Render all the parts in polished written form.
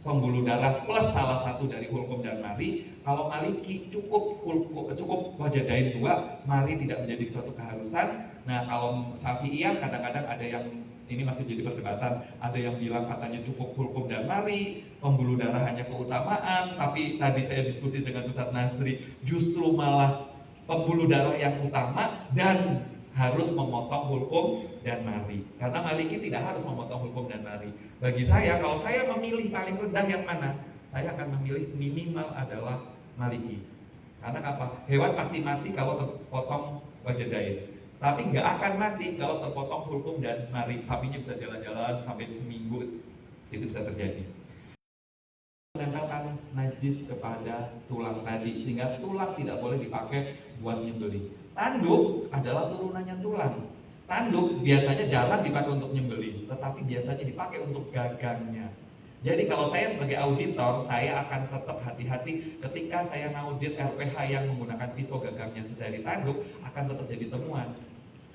pembuluh darah plus salah satu dari hulkum dan mari. Kalau maliki cukup wajadain 2, mari tidak menjadi suatu keharusan. Nah, kalau Syafi'iyah kadang-kadang ada yang ini masih jadi perdebatan, ada yang bilang katanya cukup hulkum dan mari, pembuluh darah hanya keutamaan, tapi tadi saya diskusi dengan Ustadz Nasri, justru malah pembuluh darah yang utama dan harus memotong hulkum dan mari. Karena maliki tidak harus memotong hulkum dan mari. Bagi saya, kalau saya memilih paling rendah yang mana, saya akan memilih minimal adalah maliki. Karena apa? Hewan pasti mati kalau terpotong wajadain. Tapi nggak akan mati kalau terpotong hulkum dan mari. Sapinya bisa jalan-jalan sampai seminggu, itu bisa terjadi. Menempelkan najis kepada tulang tadi, sehingga tulang tidak boleh dipakai buat nyembelih. Tanduk adalah turunannya tulang. Tanduk biasanya jarang dipakai untuk nyembelih, tetapi biasanya dipakai untuk gagangnya. Jadi kalau saya sebagai auditor, saya akan tetap hati-hati ketika saya ngaudit RPH yang menggunakan pisau gagangnya dari tanduk, akan tetap jadi temuan.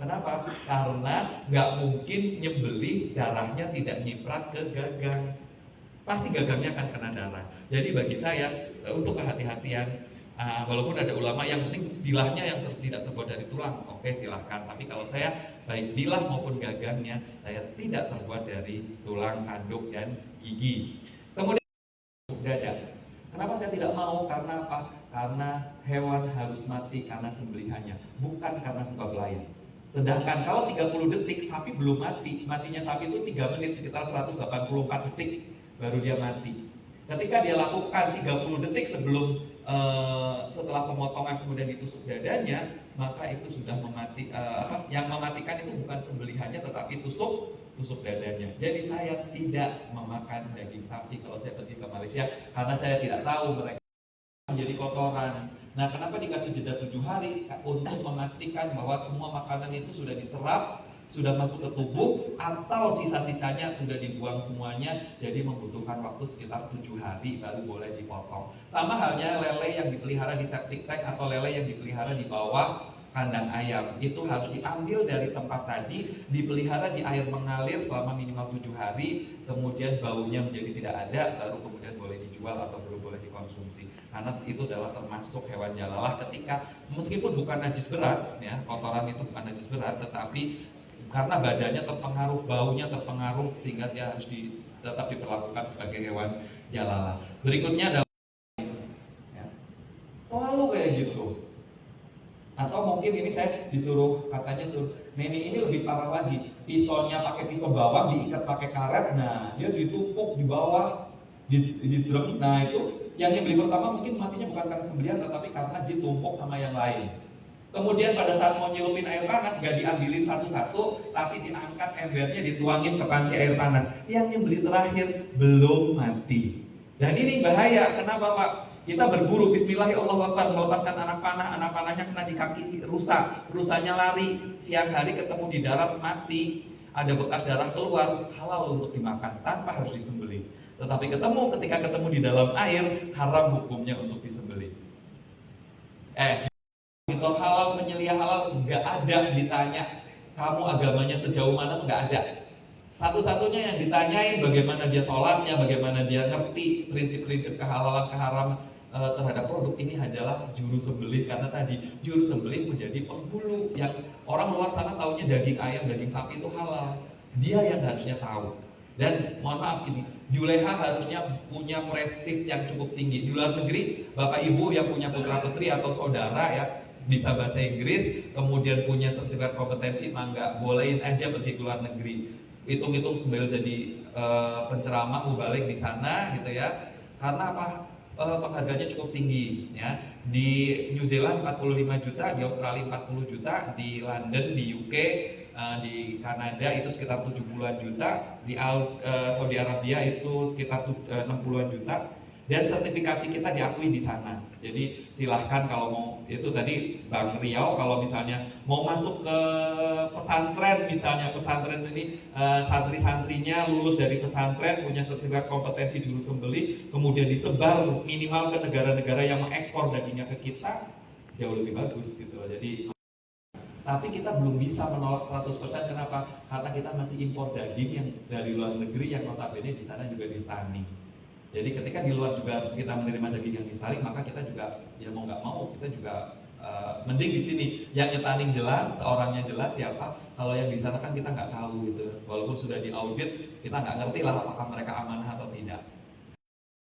Kenapa? Karena nggak mungkin nyembelih darahnya tidak nyiprat ke gagang, pasti gagangnya akan kena darah. Jadi bagi saya untuk kehati-hatian, walaupun ada ulama yang penting bilahnya yang tidak terbuat dari tulang, oke silahkan. Tapi kalau saya baik bilah maupun gagangnya saya tidak terbuat dari tulang, tanduk dan gigi. Kemudian dada. Kenapa saya tidak mau? Karena apa? Karena hewan harus mati karena sembelihannya, bukan karena sebab lain. Sedangkan kalau 30 detik sapi belum mati, matinya sapi itu 3 menit, sekitar 184 detik baru dia mati. Ketika dia lakukan 30 detik sebelum setelah pemotongan kemudian ditusuk dadanya, maka itu sudah yang mematikan itu bukan sembelihannya tetapi tusuk dadanya. Jadi saya tidak memakan daging sapi kalau saya pergi ke Malaysia karena saya tidak tahu mereka menjadi kotoran. Nah, kenapa dikasih jeda 7 hari? Untuk memastikan bahwa semua makanan itu sudah diserap, sudah masuk ke tubuh, atau sisa-sisanya sudah dibuang semuanya. Jadi membutuhkan waktu sekitar 7 hari baru boleh dipotong. Sama halnya lele yang dipelihara di septic tank atau lele yang dipelihara di bawah kandang ayam, itu harus diambil dari tempat tadi, dipelihara di air mengalir selama minimal 7 hari, kemudian baunya menjadi tidak ada, baru kemudian boleh dijual atau belum boleh dikonsumsi. Karena itu adalah termasuk hewan jalalah ketika meskipun bukan najis berat, ya kotoran itu bukan najis berat, tetapi karena badannya terpengaruh, baunya terpengaruh, sehingga dia harus tetap diperlakukan sebagai hewan jalalah. Berikutnya adalah ya, selalu kayak gitu. Atau mungkin ini saya katanya nenek ini lebih parah lagi, pisaunya pakai pisau bawang diikat pakai karet, nah dia ditumpuk di bawah di drum. Nah itu yang nyembelih pertama mungkin matinya bukan karena sembelihan tetapi karena ditumpuk sama yang lain. Kemudian pada saat mau nyelupin air panas gak diambilin satu-satu, tapi diangkat embernya dituangin ke panci air panas. Yang nyembelih terakhir belum mati. Dan ini bahaya. Kenapa Pak? Kita berburu Bismillahirrahmanirrahim melepaskan anak panahnya kena di kaki, rusanya lari, siang hari ketemu di darat mati, ada bekas darah keluar, halal untuk dimakan tanpa harus disembelih. Tetapi ketika ketemu di dalam air, haram hukumnya untuk disembelih. Kalau halal, penyelia halal nggak ada ditanya kamu agamanya sejauh mana, tuh nggak ada. Satu-satunya yang ditanyain bagaimana dia sholatnya, bagaimana dia ngerti prinsip-prinsip kehalalan keharaman terhadap produk ini adalah juru sembelih. Karena tadi juru sembelih menjadi penghulu, yang orang luar sana taunya daging ayam, daging sapi itu halal, dia yang harusnya tahu. Dan mohon maaf ini, Juleha harusnya punya prestis yang cukup tinggi di luar negeri. Bapak ibu yang punya putra putri atau saudara ya bisa bahasa Inggris, kemudian punya sertifikat kompetensi, mangga bolehin aja pergi ke luar negeri. Hitung-hitung sambil jadi penceramah mubalik di sana gitu ya. Karena apa? Penghargaannya cukup tinggi ya. Di New Zealand 45 juta, di Australia 40 juta, di London, di UK, di Kanada itu sekitar 70-an juta, di Saudi Arabia itu sekitar 60-an juta. Dan sertifikasi kita diakui di sana. Jadi silahkan kalau mau, itu tadi Bang Riau kalau misalnya mau masuk ke pesantren, misalnya pesantren ini santri-santrinya lulus dari pesantren punya sertifikat kompetensi juru sembelih, kemudian disebar minimal ke negara-negara yang mengekspor dagingnya ke kita, jauh lebih bagus gitu loh. Jadi tapi kita belum bisa menolak 100%. Kenapa? Karena kita masih impor daging yang dari luar negeri yang notabene di sana juga di stunning. Jadi ketika di luar juga kita menerima daging yang disaring, maka kita juga ya mau nggak mau kita juga mending di sini yang nyetaning jelas, orangnya jelas siapa. Kalau yang di sana kan kita nggak tahu gitu. Walaupun sudah diaudit, kita nggak ngerti lah apakah mereka amanah atau tidak.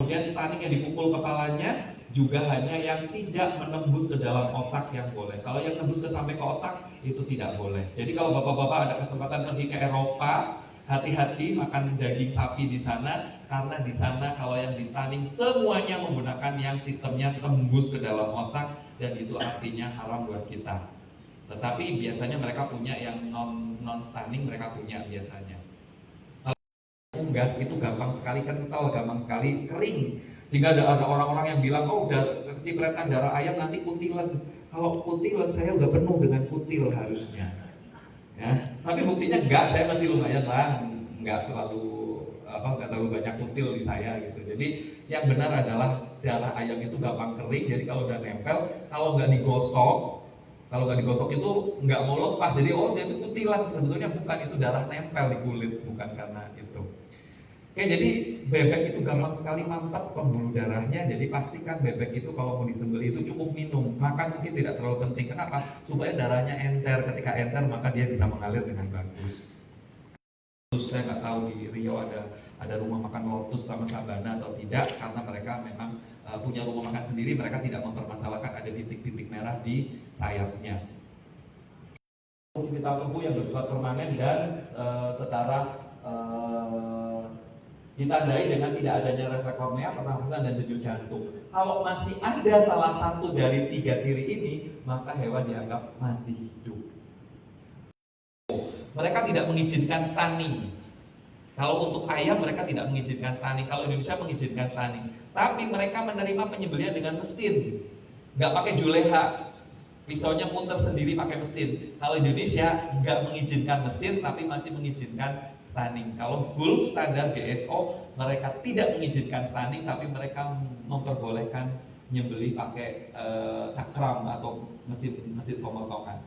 Kemudian stunning yang dipukul kepalanya juga hanya yang tidak menembus ke dalam otak yang boleh. Kalau yang menembus ke sampai ke otak itu tidak boleh. Jadi kalau bapak-bapak ada kesempatan pergi ke Eropa, hati-hati makan daging sapi di sana, karena di sana kalau yang di stunning semuanya menggunakan yang sistemnya tembus ke dalam otak, dan itu artinya haram buat kita. Tetapi biasanya mereka punya yang non stunning, mereka punya biasanya. Unggas itu gampang sekali kental, gampang sekali kering. Sehingga ada orang-orang yang bilang, oh udah kecipratan darah ayam nanti kutilan. Kalau kutilan saya udah penuh dengan kutil harusnya. Ya, tapi buktinya enggak, saya masih lumayan lah, enggak terlalu banyak kutil di saya gitu. Jadi yang benar adalah darah ayam itu gampang kering. Jadi kalau udah nempel, kalau nggak digosok itu nggak mau lepas. Jadi oh itu kutilan, sebetulnya bukan, itu darah nempel di kulit, bukan karena itu. Oke, jadi bebek itu gampang sekali mantap pembuluh darahnya. Jadi pastikan bebek itu kalau mau disembelih itu cukup minum. Makan mungkin tidak terlalu penting. Kenapa? Supaya darahnya encer. Ketika encer maka dia bisa mengalir dengan bagus. Terus saya nggak tahu di Riau ada rumah makan Lotus sama Sabana atau tidak, karena mereka memang punya rumah makan sendiri. Mereka tidak mempermasalahkan ada bintik-bintik merah di sayapnya. Fungsi vital tubuh yang bersifat permanen dan secara ditandai dengan tidak adanya refleks kornea, pernafasan, dan denyut jantung. Kalau masih ada salah satu dari 3 ciri ini, maka hewan dianggap masih hidup. Mereka tidak mengizinkan stunning. Kalau untuk ayam mereka tidak mengizinkan stunning. Kalau Indonesia mengizinkan stunning. Tapi mereka menerima penyembelihan dengan mesin, nggak pakai juleha. Pisaunya muter sendiri pakai mesin. Kalau Indonesia nggak mengizinkan mesin, tapi masih mengizinkan stunning. Kalau Gulf standar GSO mereka tidak mengizinkan stunning, tapi mereka memperbolehkan nyembelih pakai cakram atau mesin pemotongan.